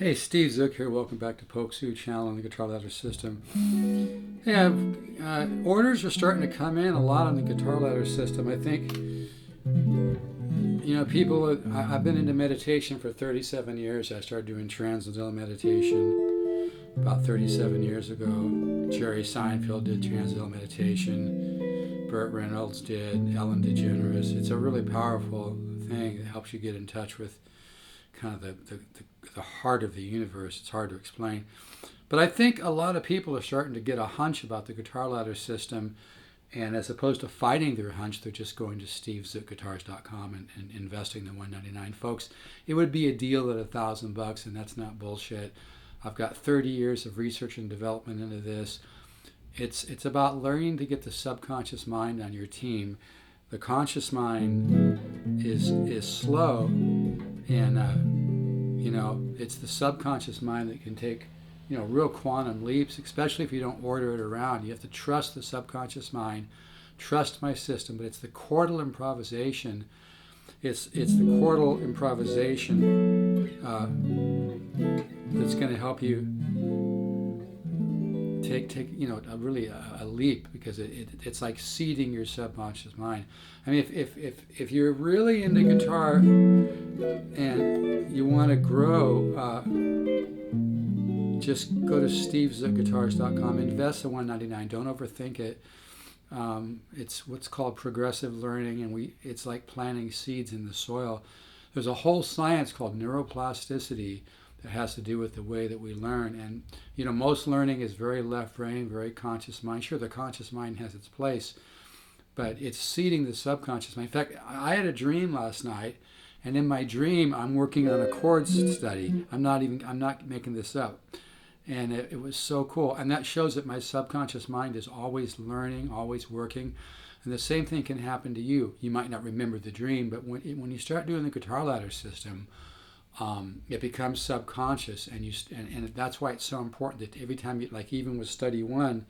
Hey, Steve Zook here. Welcome back to Polk Sue Channel on the Guitar Ladder System. Yeah, orders are starting to come in a lot on the Guitar Ladder System. I think, people, I've been into meditation for 37 years. I started doing transcendental meditation about 37 years ago. Jerry Seinfeld did transcendental meditation. Burt Reynolds did. Ellen DeGeneres. It's a really powerful thing that helps you get in touch with kind of the heart of the universe. It's hard to explain. But I think a lot of people are starting to get a hunch about the Guitar Ladder System, and as opposed to fighting their hunch, they're just going to stevezookguitars.com and investing the $199. Folks, it would be a deal at $1,000, and that's not bullshit. I've got 30 years of research and development into this. It's about learning to get the subconscious mind on your team. The conscious mind is slow, and it's the subconscious mind that can take real quantum leaps, especially if you don't order it around. You have to trust the subconscious mind, trust my system. But it's the chordal improvisation. It's the chordal improvisation that's going to help you take a leap, because it's like seeding your subconscious mind. I mean, if you're really into guitar and you want to grow, just go to stevezookguitars.com, invest the $199. Don't overthink it. It's what's called progressive learning, and it's like planting seeds in the soil. There's a whole science called neuroplasticity that has to do with the way that we learn. And most learning is very left brain, very conscious mind. Sure, the conscious mind has its place, but it's seeding the subconscious mind. In fact, I had a dream last night, and in my dream I'm working on a chords study. I'm not making this up. And it was so cool. And that shows that my subconscious mind is always learning, always working. And the same thing can happen to you. You might not remember the dream, but when you start doing the Guitar Ladder System, it becomes subconscious, and that's why it's so important that every time even with study one,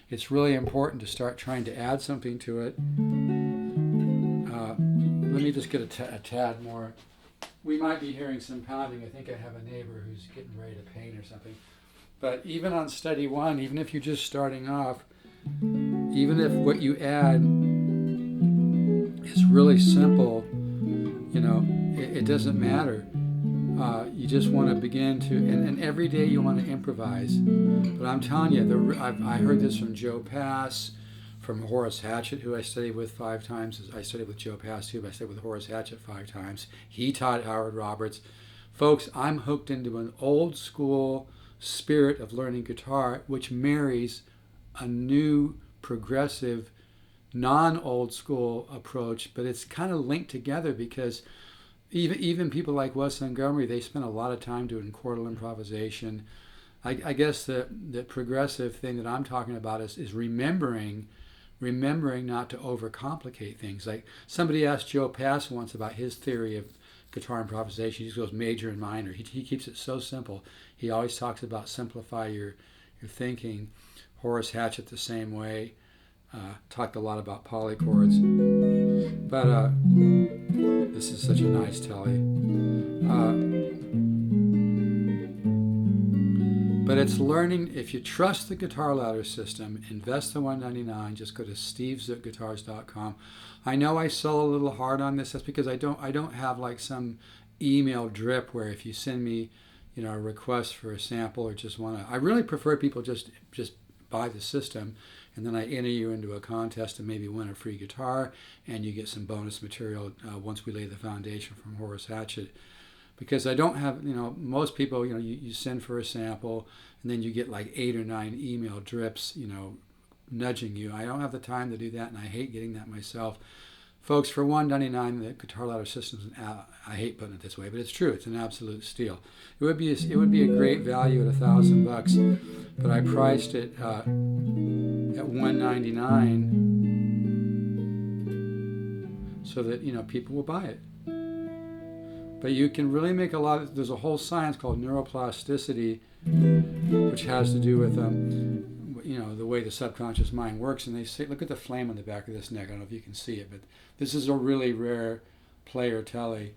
it's really important to start trying to add something to it. Let me just get a tad more. We might be hearing some pounding. I think I have a neighbor who's getting ready to paint or something. But even on study one, even if you're just starting off, even if what you add is really simple, it doesn't matter. You just want to begin to, and every day you want to improvise. But I'm telling you, I heard this from Joe Pass, from Horace Hatchett, who I studied with 5 times. I studied with Joe Pass too, but I studied with Horace Hatchett 5 times. He taught Howard Roberts. Folks, I'm hooked into an old school spirit of learning guitar, which marries a new, progressive, non-old school approach, but it's kind of linked together because even people like Wes Montgomery, they spend a lot of time doing chordal improvisation. I guess the progressive thing that I'm talking about is remembering not to overcomplicate things. Like somebody asked Joe Pass once about his theory of guitar improvisation. He just goes major and minor. He keeps it so simple. He always talks about simplify your thinking. Horace Hatchett the same way. Talked a lot about polychords. But this is such a nice tele. But it's learning. If you trust the Guitar Ladder System, invest the $199. Just go to stevezookguitars.com. I know I sell a little hard on this. That's because I don't have like some email drip where if you send me, a request for a sample or just want to. I really prefer people just buy the system, and then I enter you into a contest and maybe win a free guitar, and you get some bonus material once we lay the foundation from Horace Hatchett. Because I don't have, most people, you send for a sample, and then you get like 8 or 9 email drips, nudging you. I don't have the time to do that, and I hate getting that myself. Folks, for $199, the Guitar Ladder System, I hate putting it this way, but it's true. It's an absolute steal. It would be a great value at $1,000, but I priced it at $199 so that people will buy it. But you can really make a lot of. There's a whole science called neuroplasticity, which has to do with the way the subconscious mind works. And they say, look at the flame on the back of this neck. I don't know if you can see it, but this is a really rare player tele.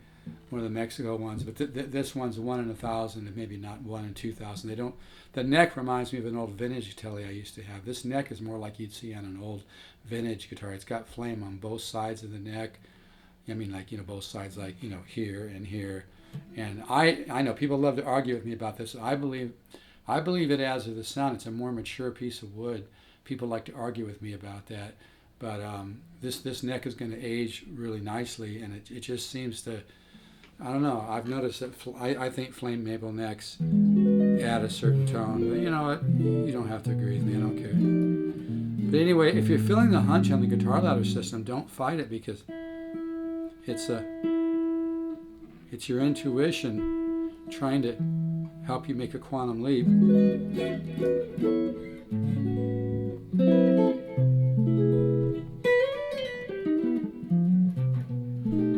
one of the Mexico ones, but this one's 1 in 1,000, and maybe not 1 in 2,000. They don't. The neck reminds me of an old vintage tele I used to have. This neck is more like you'd see on an old vintage guitar. It's got flame on both sides of the neck. I mean, like, both sides, like, here and here. And I know people love to argue with me about this. I believe it adds to the sound. It's a more mature piece of wood. People like to argue with me about that. But this neck is going to age really nicely, and it just seems to. I don't know. I've noticed that I think flame maple necks add a certain tone. But you know what? You don't have to agree with me. I don't care. But anyway, if you're feeling the hunch on the guitar ladder system, don't fight it, because it's your intuition trying to help you make a quantum leap.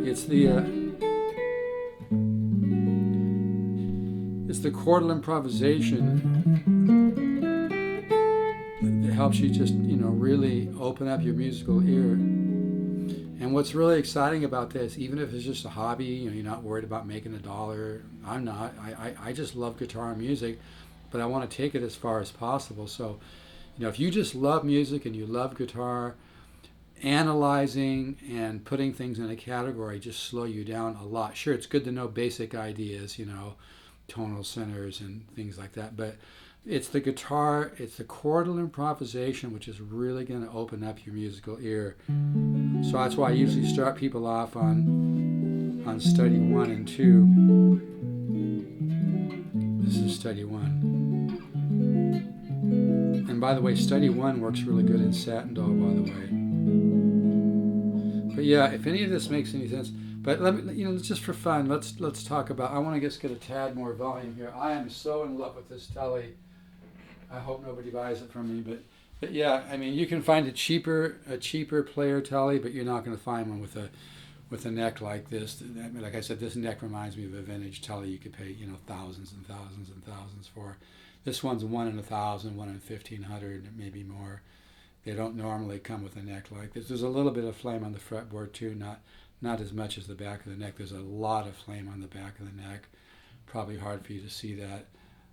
It's the chordal improvisation that helps you just, really open up your musical ear. And what's really exciting about this, even if it's just a hobby, you're not worried about making $1. I'm not. I just love guitar and music, but I want to take it as far as possible. So, if you just love music and you love guitar, analyzing and putting things in a category just slow you down a lot. Sure, it's good to know basic ideas, tonal centers and things like that, but it's the guitar, it's the chordal improvisation which is really going to open up your musical ear. So that's why I usually start people off on study 1 and 2. This is study 1. And by the way, study 1 works really good in satin doll, by the way. But yeah, if any of this makes any sense, but let me, just for fun, let's talk about. I want to just get a tad more volume here. I am so in love with this tele. I hope nobody buys it from me, but yeah, I mean, you can find a cheaper player tele, but you're not going to find one with a neck like this. Like I said, this neck reminds me of a vintage tele. You could pay thousands and thousands and thousands for. This one's 1 in 1,000, 1 in 1,500, maybe more. They don't normally come with a neck like this. There's a little bit of flame on the fretboard too, not as much as the back of the neck. There's a lot of flame on the back of the neck. Probably hard for you to see that.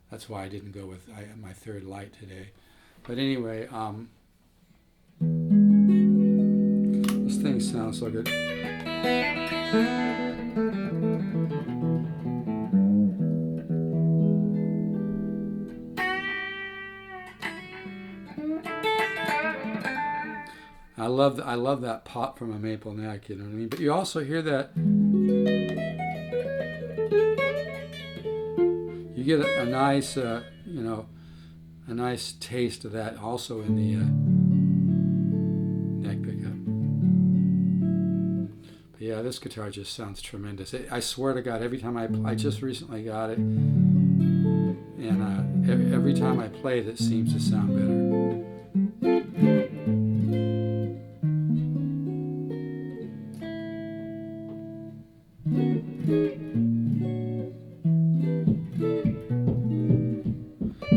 That's why I didn't go with my third light today. But anyway, this thing sounds so good. I love that pop from a maple neck, you know what I mean? But you also hear that. You get a nice, a nice taste of that also in the neck pickup. But yeah, this guitar just sounds tremendous. I swear to God, every time I just recently got it, and every time I play it, it seems to sound better.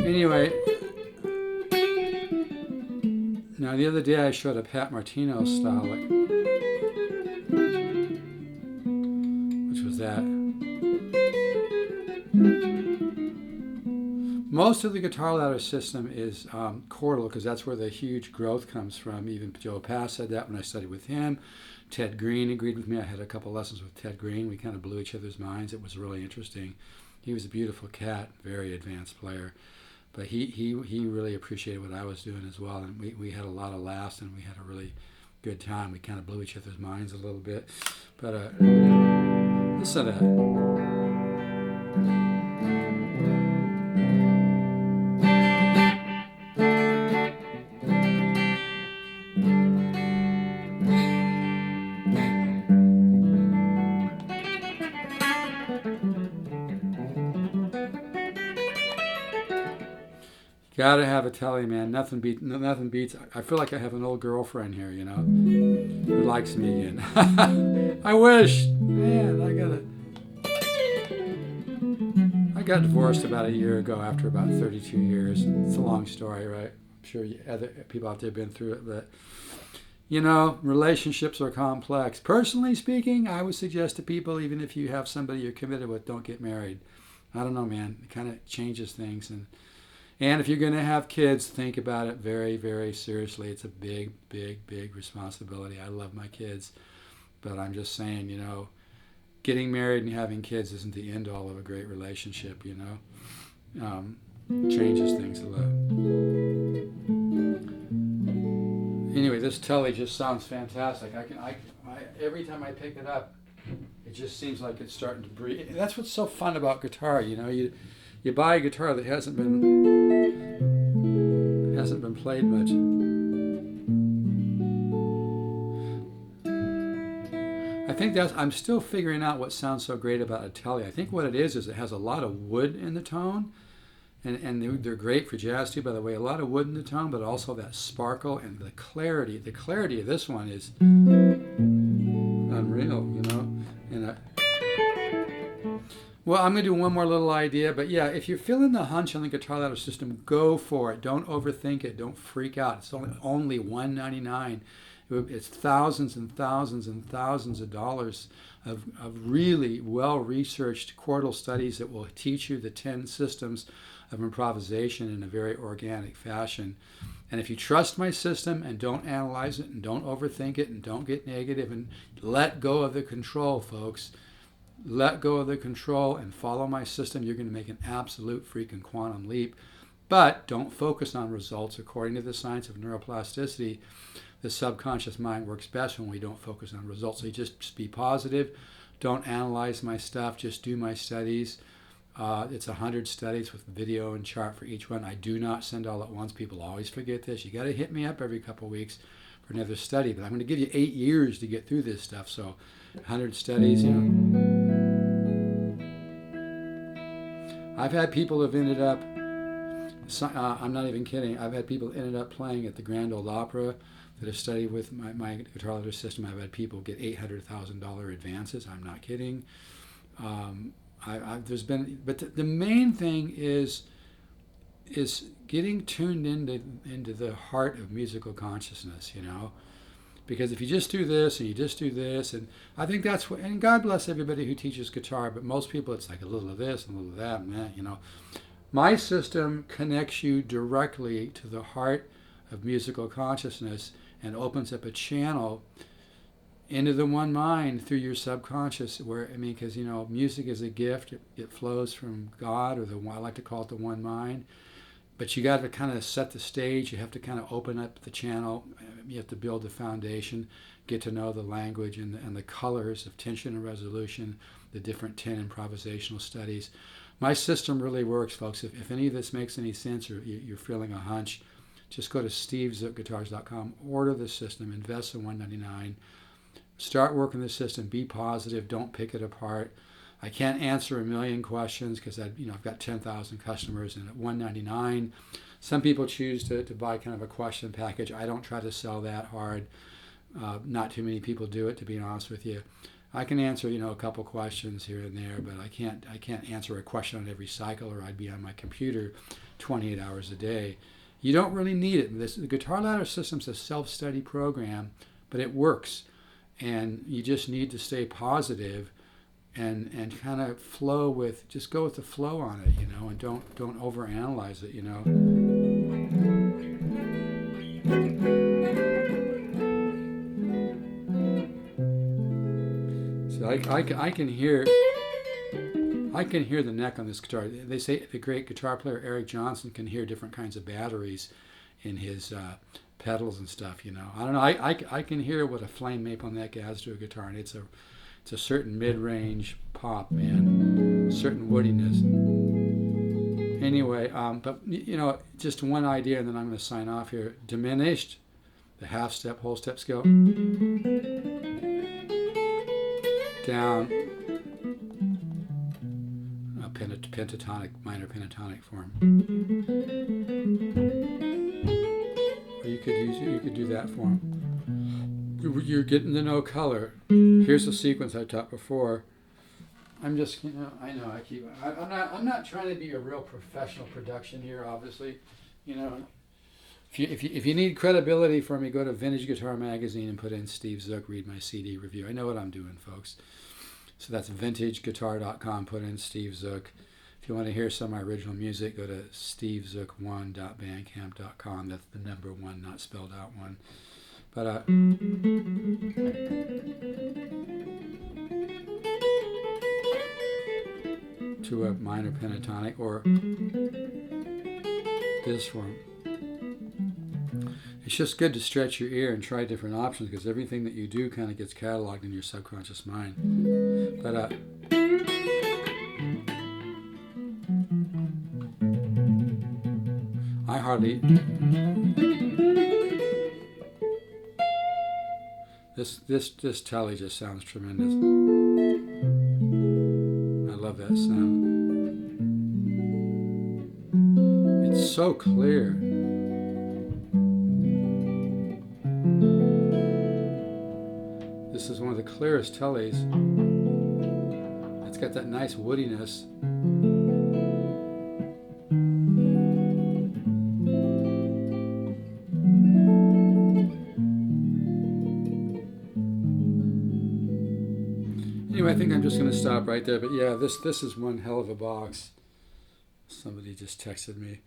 Anyway, now the other day I showed a Pat Martino style, which was that. Most of the guitar ladder system is chordal, because that's where the huge growth comes from. Even Joe Pass said that when I studied with him. Ted Green agreed with me. I had a couple lessons with Ted Green. We kind of blew each other's minds. It was really interesting. He was a beautiful cat, very advanced player. But he really appreciated what I was doing as well. And we had a lot of laughs, and we had a really good time. We kind of blew each other's minds a little bit. But listen to that. Gotta have a tele, man. Nothing beats. I feel like I have an old girlfriend here, who likes me again. I wish, man. I got divorced about a year ago after about 32 years. It's a long story, right? I'm sure other people out there have been through it, but You know, relationships are complex. Personally speaking, I would suggest to people, even if you have somebody you're committed with, don't get married. I don't know, man. It kind of changes things. And if you're going to have kids, think about it very, very seriously. It's a big, big, big responsibility. I love my kids. But I'm just saying, you know, getting married and having kids isn't the end all of a great relationship, you know. Changes things a lot. Anyway, this tele just sounds fantastic. Every time I pick it up, it just seems like it's starting to breathe. That's what's so fun about guitar, you know. You buy a guitar that hasn't been played much. I think I'm still figuring out what sounds so great about a tele. I think what it is it has a lot of wood in the tone. And they're great for jazz too, by the way. A lot of wood in the tone, but also that sparkle and the clarity. The clarity of this one is unreal, you know. Well, I'm going to do one more little idea, but yeah, if you're feeling the hunch on the guitar ladder system, go for it. Don't overthink it. Don't freak out. It's only $199. It's thousands and thousands and thousands of dollars of really well-researched chordal studies that will teach you the 10 systems of improvisation in a very organic fashion. And if you trust my system and don't analyze it and don't overthink it and don't get negative and let go of the control, folks, let go of the control and follow my system, you're going to make an absolute freaking quantum leap. But don't focus on results. According to the science of neuroplasticity, the subconscious mind works best when we don't focus on results. So you just be positive. Don't analyze my stuff. Just do my studies. It's 100 studies with video and chart for each one. I do not send all at once. People always forget this. You got to hit me up every couple of weeks for another study. But I'm going to give you 8 years to get through this stuff. So 100 studies, you know. I've had people who've ended up, I'm not even kidding, I've had people ended up playing at the Grand Ole Opera that have studied with my guitar ladder system. I've had people get $800,000 advances. I'm not kidding. There's been, but the main thing is getting tuned into the heart of musical consciousness, you know. Because if you just do this and you just do this, and I think that's what, and God bless everybody who teaches guitar, but most people it's like a little of this and a little of that and that, you know. My system connects you directly to the heart of musical consciousness and opens up a channel into the one mind through your subconscious, where, I mean, because, you know, music is a gift. It flows from God, or I like to call it the one mind. But you got to kind of set the stage. You have to kind of open up the channel. You have to build the foundation, get to know the language and the colors of tension and resolution, the different 10 improvisational studies. My system really works, folks. If any of this makes any sense, or you're feeling a hunch, just go to stevezookguitars.com, order the system, invest the $199, start working the system, be positive, don't pick it apart. I can't answer a million questions because I've got 10,000 customers, and at $199, some people choose to buy kind of a question package. I don't try to sell that hard. Not too many people do it, to be honest with you. I can answer, a couple questions here and there, but I can't answer a question on every cycle, or I'd be on my computer 28 hours a day. You don't really need it. The Guitar Ladder System's a self-study program, but it works, and you just need to stay positive and kind of just go with the flow on it, and don't overanalyze it, So I can hear the neck on this guitar. They say the great guitar player Eric Johnson can hear different kinds of batteries in his pedals and stuff. I don't know. I can hear what a flame maple neck adds to a guitar, and it's a certain mid-range pop, man, certain woodiness. Anyway, but just one idea, and then I'm going to sign off here. Diminished, the half step, whole step scale. Down, a pentatonic, minor pentatonic form. Or you could do that form. You're getting to know color. Here's the sequence I taught before. I'm just, I'm not trying to be a real professional production here, obviously. If you need credibility from me, go to Vintage Guitar Magazine and put in Steve Zook, read my CD review. I know what I'm doing, folks. So that's vintageguitar.com. Put in Steve Zook. If you want to hear some of my original music, go to stevezook1.bandcamp.com. That's the number one, not spelled out one. But to a minor pentatonic, or this one. It's just good to stretch your ear and try different options, because everything that you do kind of gets cataloged in your subconscious mind. But I hardly... This tele just sounds tremendous. I love that sound. It's so clear. This is one of the clearest teles. It's got that nice woodiness. Anyway, I think I'm just going to stop right there. But yeah, this is one hell of a box. Somebody just texted me.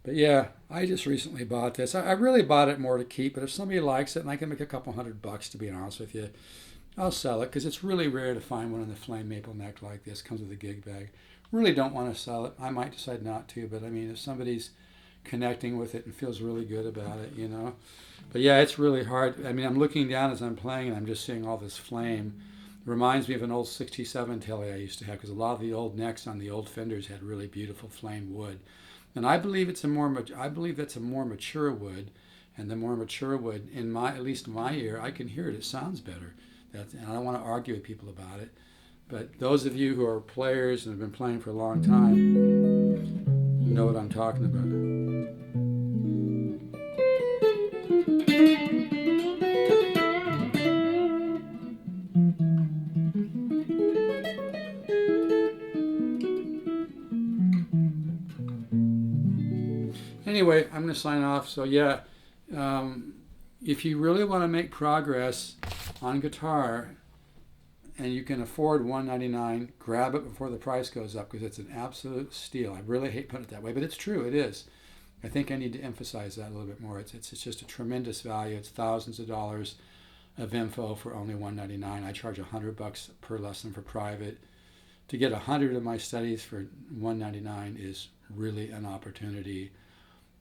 But yeah, I just recently bought this. I really bought it more to keep, but if somebody likes it and I can make a couple $100, to be honest with you, I'll sell it, because it's really rare to find one in the flame maple neck like this. Comes with a gig bag. Really don't want to sell it. I might decide not to, but I mean, if somebody's connecting with it and feels really good about it, you know. But yeah, it's really hard. I mean, I'm looking down as I'm playing and I'm just seeing all this flame. It reminds me of an old 67 tele I used to have, because a lot of the old necks on the old Fenders had really beautiful flame wood. And I believe that's a more mature wood, and the more mature wood, at least in my ear, I can hear it. It sounds better. And I don't want to argue with people about it. But those of you who are players and have been playing for a long time know what I'm talking about. Anyway, I'm going to sign off. So yeah, if you really want to make progress on guitar and you can afford $199, grab it before the price goes up, because it's an absolute steal. I really hate putting it that way, but it's true. It is. I think I need to emphasize that a little bit more. It's just a tremendous value. It's thousands of dollars of info for only $199. I charge $100 per lesson for private. To get 100 of my studies for $199 is really an opportunity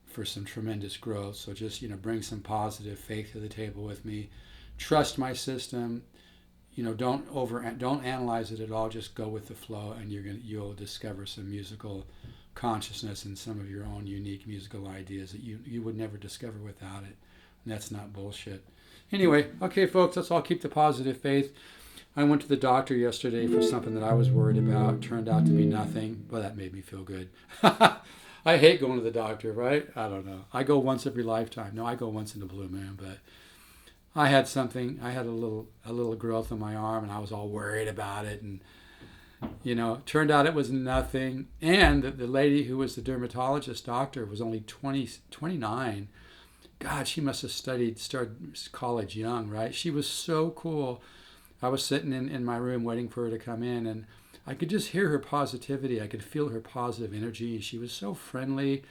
for some tremendous growth. So just, bring some positive faith to the table with me. Trust my system. Don't analyze it at all. Just go with the flow, and you'll discover some musical consciousness and some of your own unique musical ideas that you would never discover without it. And that's not bullshit. Anyway, okay, folks, let's all keep the positive faith. I went to the doctor yesterday for something that I was worried about. Turned out to be nothing. Well, that made me feel good. I hate going to the doctor, right? I don't know. I go once every lifetime. No, I go once in a blue moon, but I had a little growth on my arm, and I was all worried about it, and turned out it was nothing. And the lady who was the dermatologist doctor was only 29. God, she must have started college young, right? She was so cool. I was sitting in my room waiting for her to come in, and I could just hear her positivity. I could feel her positive energy. She was so friendly,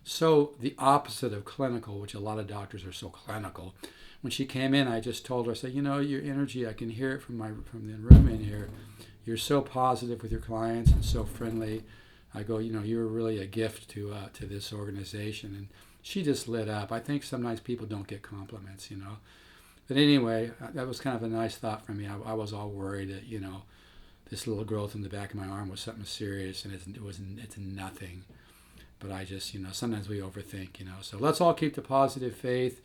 so the opposite of clinical, which a lot of doctors are so clinical. When she came in, I just told her, I said, your energy, I can hear it from the room in here. You're so positive with your clients and so friendly. I go, you're really a gift to this organization. And she just lit up. I think sometimes people don't get compliments, But anyway, that was kind of a nice thought for me. I was all worried that, this little growth in the back of my arm was something serious, and it's nothing. But I just, sometimes we overthink, So let's all keep the positive faith,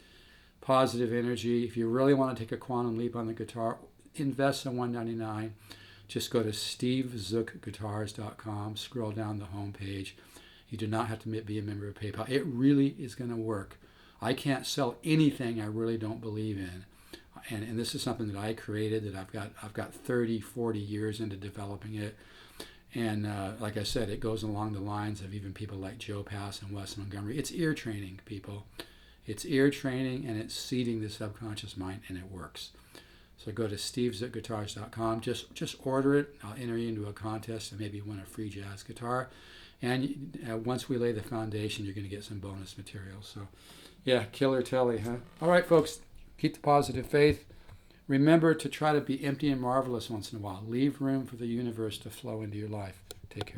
positive energy. If you really want to take a quantum leap on the guitar, invest in $199. Just go to stevezookguitars.com, scroll down the home page. You do not have to be a member of PayPal. It really is going to work. I can't sell anything I really don't believe in. And this is something that I created, that I've got 30, 40 years into developing it. And like I said, it goes along the lines of even people like Joe Pass and Wes Montgomery. It's ear training, people. It's ear training and it's seeding the subconscious mind, and it works. So go to stevesguitars.com. Just order it. I'll enter you into a contest and maybe win a free jazz guitar. And once we lay the foundation, you're going to get some bonus material. So, yeah, killer tele, huh? All right, folks, keep the positive faith. Remember to try to be empty and marvelous once in a while. Leave room for the universe to flow into your life. Take care.